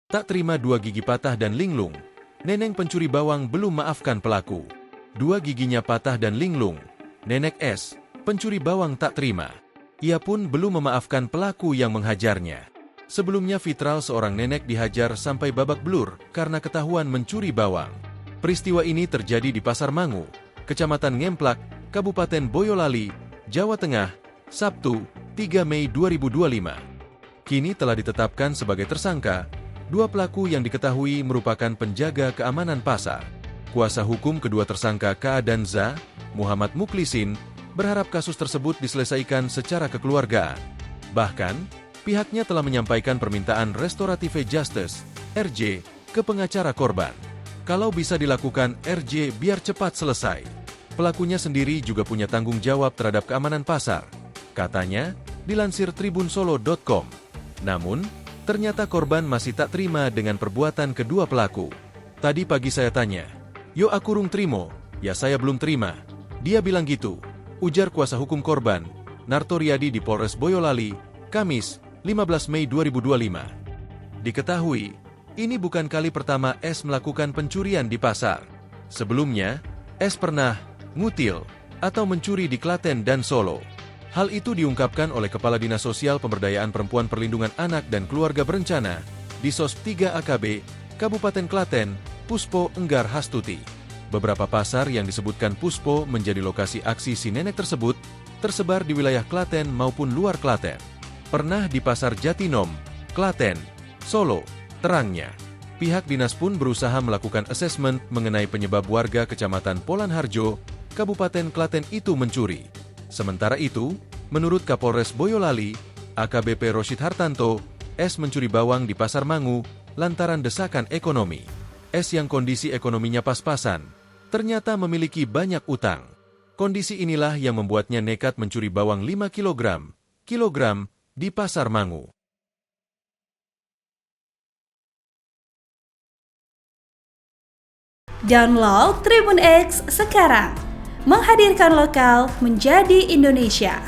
Tak terima 2 gigi patah dan linglung, nenek pencuri bawang belum maafkan pelaku. 2 giginya patah dan linglung, nenek S, pencuri bawang tak terima. Ia pun belum memaafkan pelaku yang menghajarnya. Sebelumnya viral seorang nenek dihajar sampai babak belur karena ketahuan mencuri bawang. Peristiwa ini terjadi di Pasar Mangu, Kecamatan Ngemplak, Kabupaten Boyolali, Jawa Tengah, Sabtu, 3 Mei 2025. Kini telah ditetapkan sebagai tersangka 2 pelaku yang diketahui merupakan penjaga keamanan pasar. Kuasa hukum kedua tersangka K dan Z, Muhammad Muklisin, berharap kasus tersebut diselesaikan secara kekeluargaan. Bahkan, pihaknya telah menyampaikan permintaan restorative justice, RJ, ke pengacara korban. Kalau bisa dilakukan RJ biar cepat selesai. Pelakunya sendiri juga punya tanggung jawab terhadap keamanan pasar, katanya, dilansir tribunsolo.com. Namun, ternyata korban masih tak terima dengan perbuatan kedua pelaku. Tadi pagi saya tanya, "Yo aku rung trimo," "Ya saya belum terima." Dia bilang gitu, ujar kuasa hukum korban, Narto Riyadi di Polres Boyolali, Kamis, 15 Mei 2025. Diketahui, ini bukan kali pertama S melakukan pencurian di pasar. Sebelumnya, S pernah ngutil atau mencuri di Klaten dan Solo. Hal itu diungkapkan oleh Kepala Dinas Sosial Pemberdayaan Perempuan Perlindungan Anak dan Keluarga Berencana, Disos 3 AKB, Kabupaten Klaten, Puspo Enggar Hastuti. Beberapa pasar yang disebutkan Puspo menjadi lokasi aksi si nenek tersebut, tersebar di wilayah Klaten maupun luar Klaten. Pernah di Pasar Jatinom, Klaten, Solo, terangnya. Pihak dinas pun berusaha melakukan asesmen mengenai penyebab warga Kecamatan Polanharjo, Kabupaten Klaten itu mencuri. Sementara itu, menurut Kapolres Boyolali, AKBP Roshid Hartanto, S mencuri bawang di Pasar Mangu lantaran desakan ekonomi. S yang kondisi ekonominya pas-pasan, ternyata memiliki banyak utang. Kondisi inilah yang membuatnya nekat mencuri bawang 5 kg di Pasar Mangu. Download Tribun X sekarang, menghadirkan lokal menjadi Indonesia.